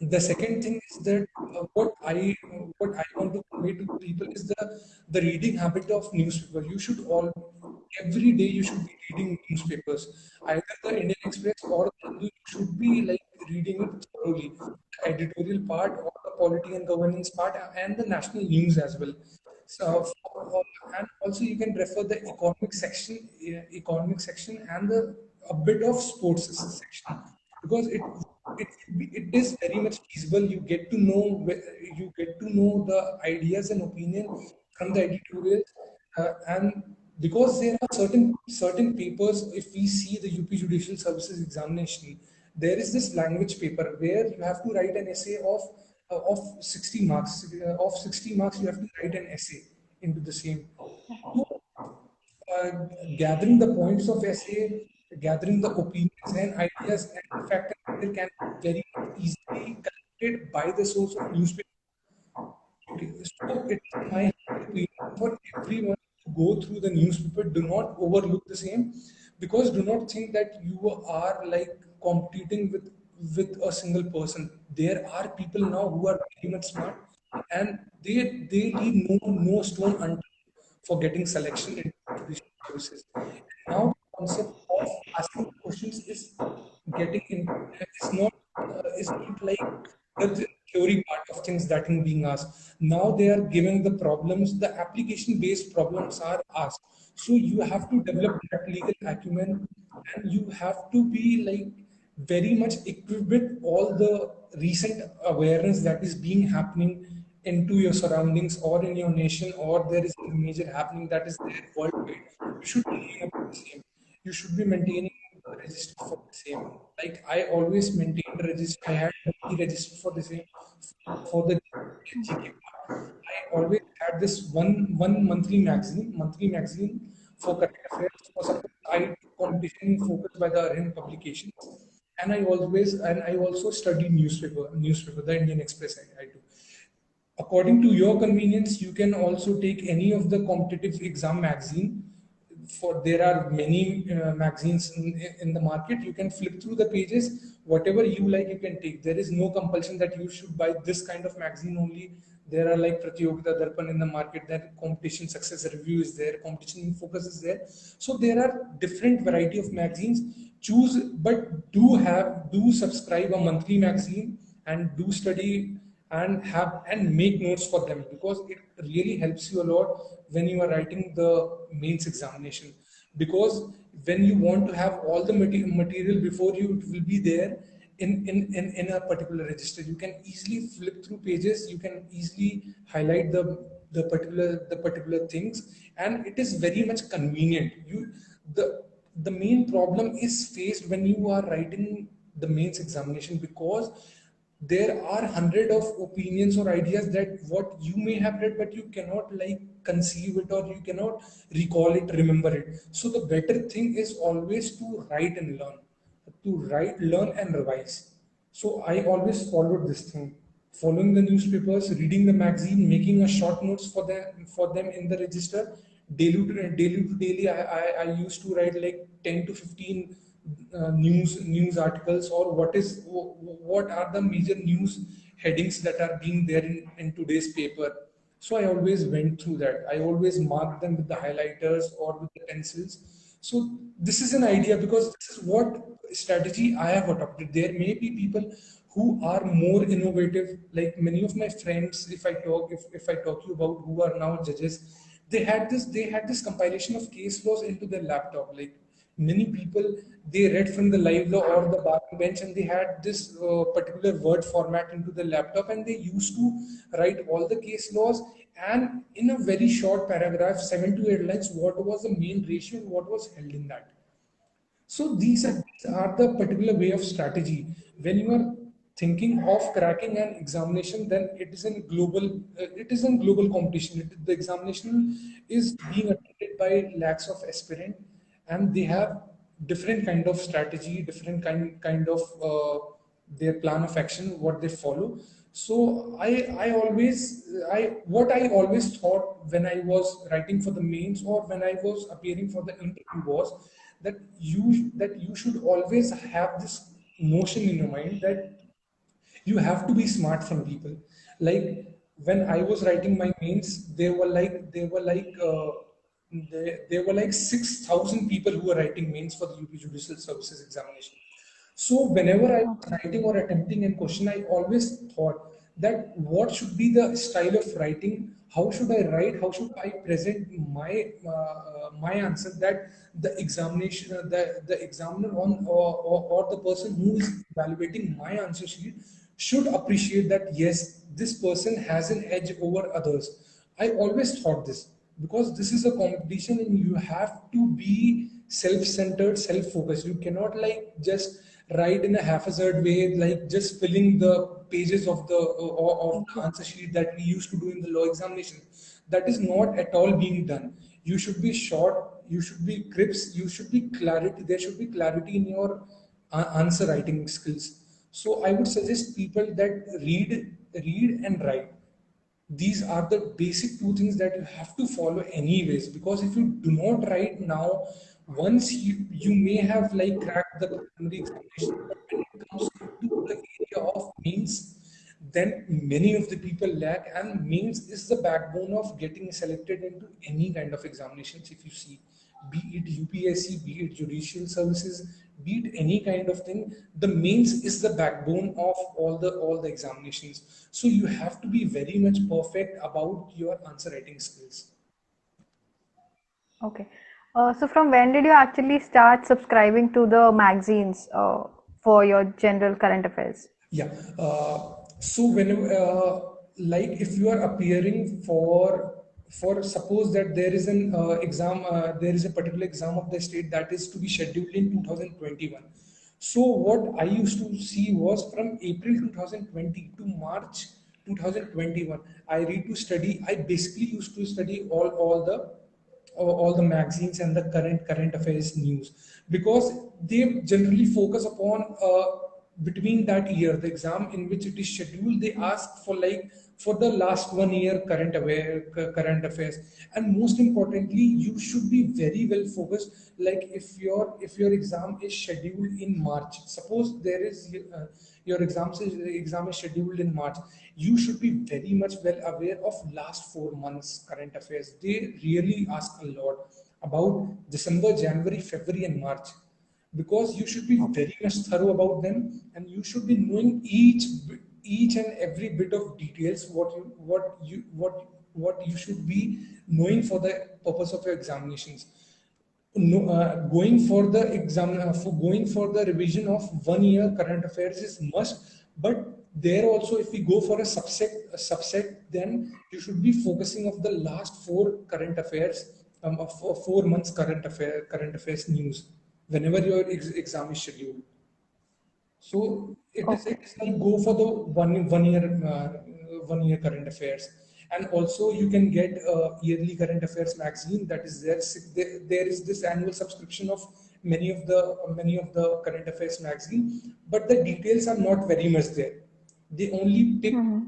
S2: the second thing is that what I want to convey to people is the reading habit of newspaper. You should all every day you should be reading newspapers, either the Indian Express or the Hindu. You should be like reading it thoroughly, the editorial part or the polity and governance part, and the national news as well. So and also you can refer the economic section and a bit of sports section, because it is very much feasible. You get to know the ideas and opinion from the editorials, and because there are certain papers. If we see the UP Judicial Services examination, there is this language paper where you have to write an essay of 60 marks. Of 60 marks, you have to write an essay into the same. So, uh, gathering the points of essay, gathering the opinions and ideas and fact and figure can be very easily collected by the source of newspaper. Okay, so it is my opinion for everyone to go through the newspaper. Do not overlook the same, because do not think that you are like competing with a single person. There are people now who are very much smart, and they leave no stone unturned for getting selection into judicial services. Now the concept of asking questions getting in is not like the theory part of things that are being asked. Now they are giving the problems, the application-based problems are asked. So you have to develop that legal acumen, and you have to be like very much equipped with all the recent awareness that is being happening into your surroundings or in your nation, or there is a major happening that is there worldwide. You should be knowing about the same. You should be maintaining the register for the same. Like I always maintained a register. I had a register for the same for the GK part. I always had this one monthly magazine for current affairs. For suppose I took competition focused by the Arham publications, and I also studied newspaper, the Indian Express. I do. According to your convenience, you can also take any of the competitive exam magazine. For there are many magazines in the market. You can flip through the pages, whatever you like you can take. There is no compulsion that you should buy this kind of magazine only. There are like Pratiyogita Darpan in the market, that competition success review is there, competition focus is there. So there are different variety of magazines. Choose, but do subscribe a monthly magazine, and do study and make notes for them, because it really helps you a lot when you are writing the mains examination. Because when you want to have all the material before you, it will be there in a particular register. You can easily flip through pages, you can easily highlight the particular things, and it is very much convenient. The main problem is faced when you are writing the mains examination, because there are hundred of opinions or ideas that what you may have read, but you cannot like conceive it, or you cannot recall it, remember it. So the better thing is always to write and learn, to write, learn, and revise. So I always followed this thing, following the newspapers, reading the magazine, making a short notes for them in the register. Daily to daily, I used to write like 10 to 15 news articles, or what are the major news headings that are being there in today's paper. So I always went through that. I always marked them with the highlighters or with the pencils. So this is an idea, because this is what strategy I have adopted. There may be people who are more innovative, like many of my friends, if I talk you about, who are now judges, they had this compilation of case laws into their laptop. Like many people, they read from the live law or the bar bench, and they had this particular word format into the laptop, and they used to write all the case laws, and in a very short paragraph, 7 to 8 lines, what was the main ratio and what was held in that. So these are the particular way of strategy. When you are thinking of cracking an examination, then it is in global competition. The examination is being attended by lakhs of aspirant, and they have different kind of strategy, different kind of their plan of action, what they follow. So I always I what I always thought when I was writing for the mains or when I was appearing for the interview was that you should always have this notion in your mind that you have to be smart from people. Like when I was writing my mains, there were like 6,000 people who were writing mains for the UP Judicial Services examination. So whenever I was
S1: Okay.
S2: writing or attempting a question, I always thought that what should be the style of writing? How should I write? How should I present my answer that the examiner or the person who is evaluating my answer sheet should appreciate that yes, this person has an edge over others. I always thought this, because this is a competition and you have to be self-centered, self-focused. You cannot like just write in a haphazard way, like just filling the pages of the
S1: Okay.
S2: answer sheet that we used to do in the law examination. That is not at all being done. You should be short, you should be crisp, you should be clarity. There should be clarity in your answer writing skills. So I would suggest people that read and write. These are the basic two things that you have to follow anyways, because if you do not write now, once you may have like cracked the preliminary examination, but when it comes to the area of means, then many of the people lack, and means is the backbone of getting selected into any kind of examinations. If you see, be it UPSC, be it judicial services, be it any kind of thing, the mains is the backbone of all the examinations. So you have to be very much perfect about your answer writing skills.
S1: Okay. So from when did you actually start subscribing to the magazines for your general current affairs?
S2: Yeah. So whenever, like, if you are appearing for suppose that there is an exam, there is a particular exam of the state that is to be scheduled in 2021. So what I used to see was from April 2020 to March 2021, I read to study. I basically used to study all the magazines and the current affairs news, because they generally focus upon between that year, the exam in which it is scheduled, they ask for like for the last 1 year current affairs. And most importantly, you should be very well focused. Like if your exam is scheduled in March, suppose there is your exam is scheduled in March, you should be very much well aware of last 4 months current affairs. They really ask a lot about December, January, February, and March, because you should be
S1: Okay.
S2: very much thorough about them, and you should be knowing each and every bit of details what you should be knowing for the purpose of your examinations. No, going for the revision of 1 year current affairs is must, but there also, if we go for a subset, then you should be focusing of the last four current affairs, of 4 months current affairs news whenever your exam is scheduled. So
S1: Okay.
S2: it's like go for the one year current affairs, and also you can get a yearly current affairs magazine that is there. There is this annual subscription of many of the current affairs magazine, but the details are not very much there. They only
S1: Mm-hmm.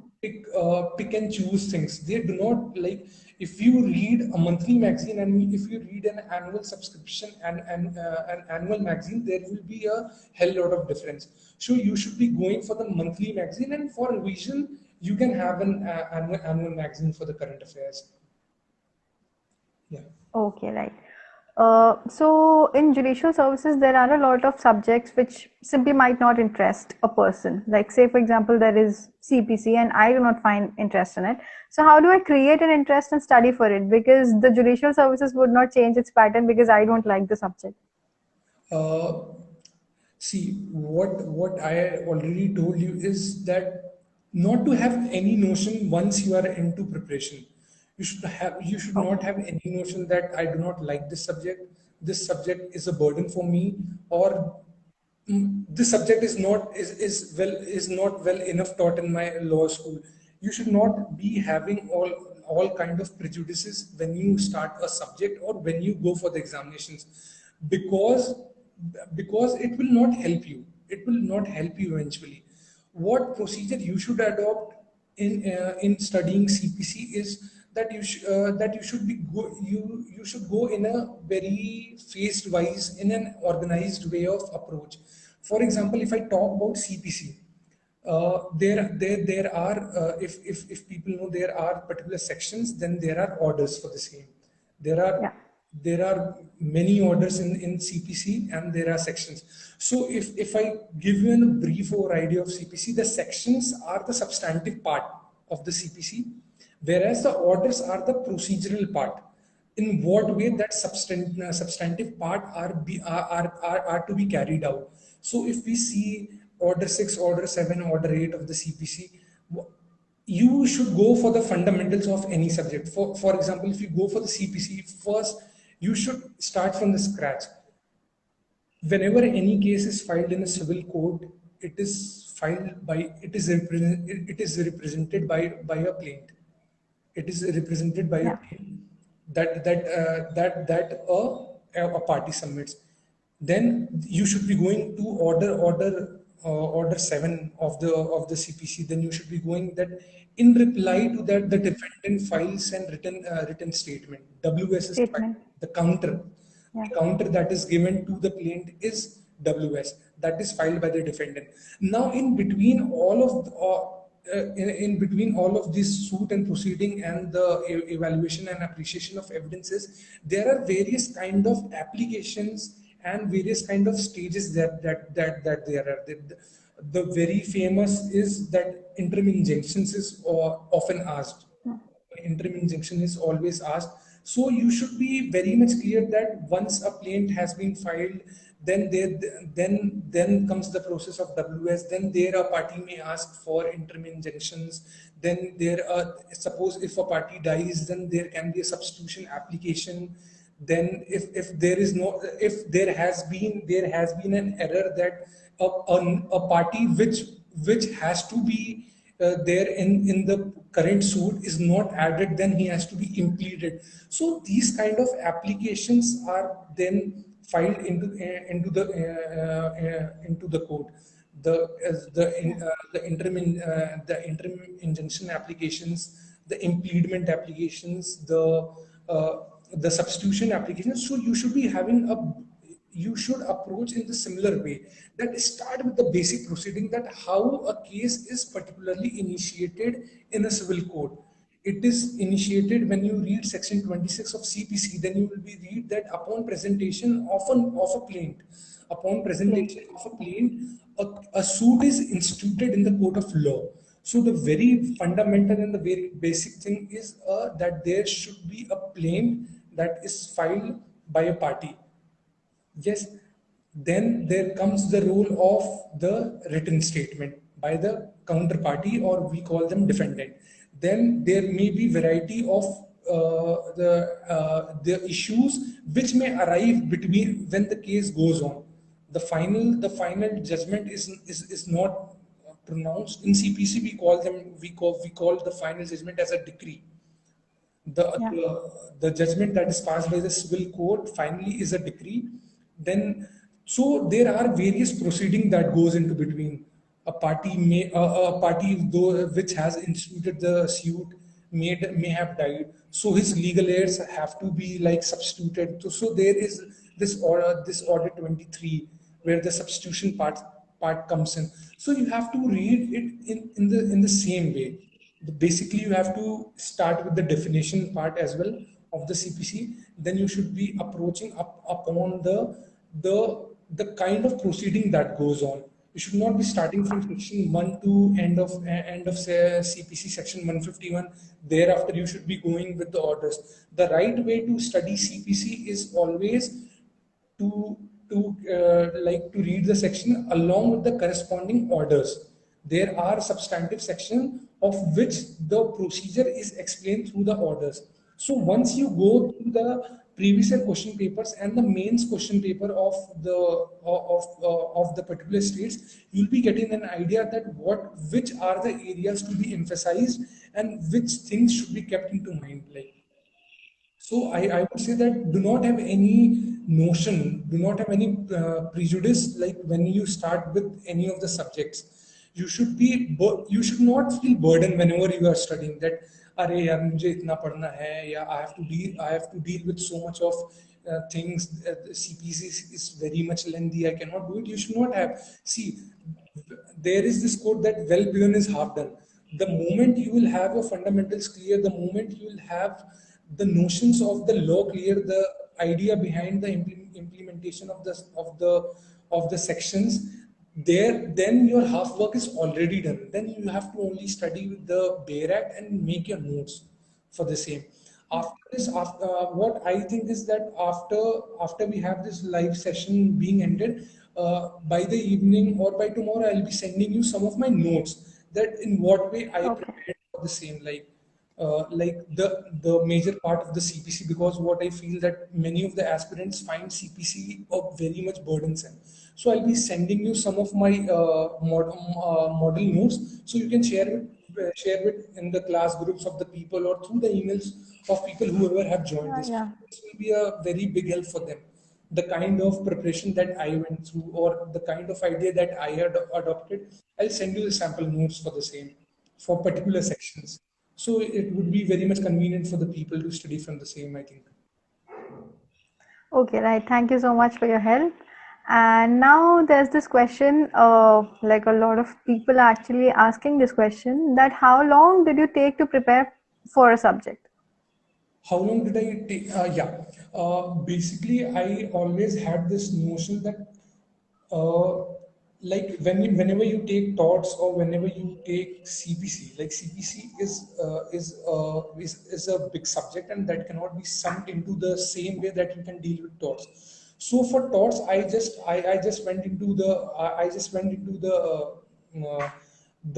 S2: pick and choose things. They do not like, if you read a monthly magazine and if you read an annual subscription and an annual magazine, there will be a hell lot of difference. So you should be going for the monthly magazine, and for revision you can have an annual magazine for the current affairs. Yeah.
S1: Okay, right. So in judicial services, there are a lot of subjects which simply might not interest a person. Like, say, for example, there is CPC and I do not find interest in it. So how do I create an interest and study for it? Because the judicial services would not change its pattern because I don't like the subject.
S2: Uh, See, what I already told you is that not to have any notion once you are into preparation. You should not
S1: Okay.
S2: have any notion that I do not like this subject. This subject is a burden for me, or this subject is not well enough taught in my law school. You should not be having all kind of prejudices when you start a subject or when you go for the examinations, because it will not help you. It will not help you eventually. What procedure you should adopt in studying CPC is that you should you should go in a very phased wise, in an organized way of approach. For example, if I talk about CPC, there are if people know, there are particular sections, then there are orders for the same. There are
S1: Yeah.
S2: there are many orders in CPC, and there are sections. So if I give you a brief or idea of CPC, the sections are the substantive part of the CPC, whereas the orders are the procedural part. In what way that substantive part are to be carried out. So if we see order 6, order 7, order 8 of the CPC, you should go for the fundamentals of any subject. For example, if you go for the CPC first, you should start from the scratch. Whenever any case is filed in a civil court, it is represented by a plaintiff. It is represented by a
S1: Yeah.
S2: claim that a party submits. Then you should be going to order 7 of the CPC. Then you should be going that in reply to that, the defendant files and written statement. WS is filed.
S1: Statement.
S2: The counter.
S1: Yeah.
S2: The counter that is given to the plaintiff is WS, that is filed by the defendant. Now, in between all of this suit and proceeding and the evaluation and appreciation of evidences, there are various kind of applications and various kind of stages that there are. The very famous is that interim injunctions is often asked. Interim injunction is always asked. So you should be very much clear that once a plaint has been filed, then comes the process of WS. Then there a party may ask for interim injunctions. Then there are, suppose if a party dies, then there can be a substitution application. Then if there is no, if there has been an error that a party which has to be there in the current suit is not added, then he has to be impleted. So these kind of applications are then filed into the court. The interim injunction applications, the impediment applications, the substitution applications. So you should approach in the similar way, that start with the basic proceeding, that how a case is particularly initiated in a civil court. It is initiated when you read section 26 of CPC. Then you will be read that upon presentation of a plaint, upon presentation of a plaint, a suit is instituted in the court of law. So the very fundamental and the very basic thing is that there should be a plaint that is filed by a party. Yes, then there comes the role of the written statement by the counterparty, or we call them defendant. Then there may be variety of the issues which may arrive between when the case goes on. The final judgment is not pronounced in CPC. We call the final judgment as a decree.
S1: Yeah.
S2: The judgment that is passed by the civil court finally is a decree. Then, so there are various proceeding that goes into between. A party though which has instituted the suit may have died, so his legal heirs have to be like substituted. So there is this order 23 where the substitution part comes in. So you have to read it in the same way. Basically, you have to start with the definition part as well of the CPC. Then you should be approaching upon the kind of proceeding that goes on. You should not be starting from section 1 to end of say, CPC section 151. Thereafter, you should be going with the orders. The right way to study CPC is always to to read the section along with the corresponding orders. There are substantive section of which the procedure is explained through the orders. So once you go through the previous year question papers and the mains question paper of the particular states, you'll be getting an idea that which are the areas to be emphasized and which things should be kept into mind. So I would say that do not have any notion, do not have any prejudice. Like when you start with any of the subjects, you should not feel burdened whenever you are studying that. अरे यार मुझे इतना पढ़ना है या I have to deal with so much of things. CPC is very much lengthy. I cannot do it. You should not have. See, there is this quote that well begun is half done. The moment you will have your fundamentals clear, the moment you will have the notions of the law clear, the idea behind the implementation of the sections, then your half work is already done. Then you have to only study with the bare act and make your notes for the same. What I think is that after we have this live session being ended, by the evening or by tomorrow, I'll be sending you some of my notes that in what way I
S1: Okay.
S2: prepared for the same, like the major part of the CPC, because what I feel that many of the aspirants find CPC very much burdensome. So I'll be sending you some of my model notes, so you can share it in the class groups of the people or through the emails of people whoever have joined
S1: Yeah.
S2: this.
S1: Yeah.
S2: This will be a very big help for them. The kind of preparation that I went through or the kind of idea that I had adopted, I'll send you the sample notes for the same, for particular sections. So it would be very much convenient for the people to study from the same, I think.
S1: Okay, right. Thank you so much for your help. And now there's this question, like a lot of people are actually asking this question, that how long did you take to prepare for a subject?
S2: How long did I take? Yeah. Basically, I always had this notion that, uh, like whenever you take TOTS or whenever you take CPC, like CPC is a big subject and that cannot be summed into the same way that you can deal with TOTS. So for TOTS, I just went into the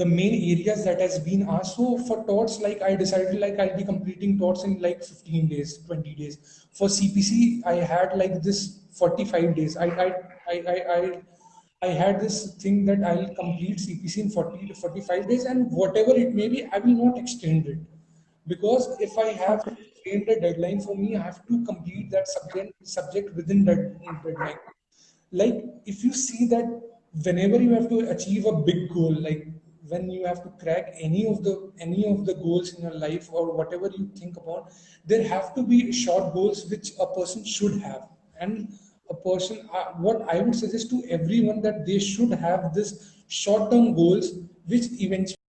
S2: main areas that has been asked. So for TOTS, like I decided like I'll be completing TOTS in like 15 days, 20 days. For CPC, I had like this 45 days. I had this thing that I'll complete CPC in 40 to 45 days, and whatever it may be, I will not extend it. Because if I have
S1: Okay.
S2: framed a deadline for me, I have to complete that subject within that deadline. Like if you see that whenever you have to achieve a big goal, like when you have to crack any of the goals in your life or whatever you think about, there have to be short goals which a person should have. And a person, what I would suggest to everyone, that they should have this short term goals which eventually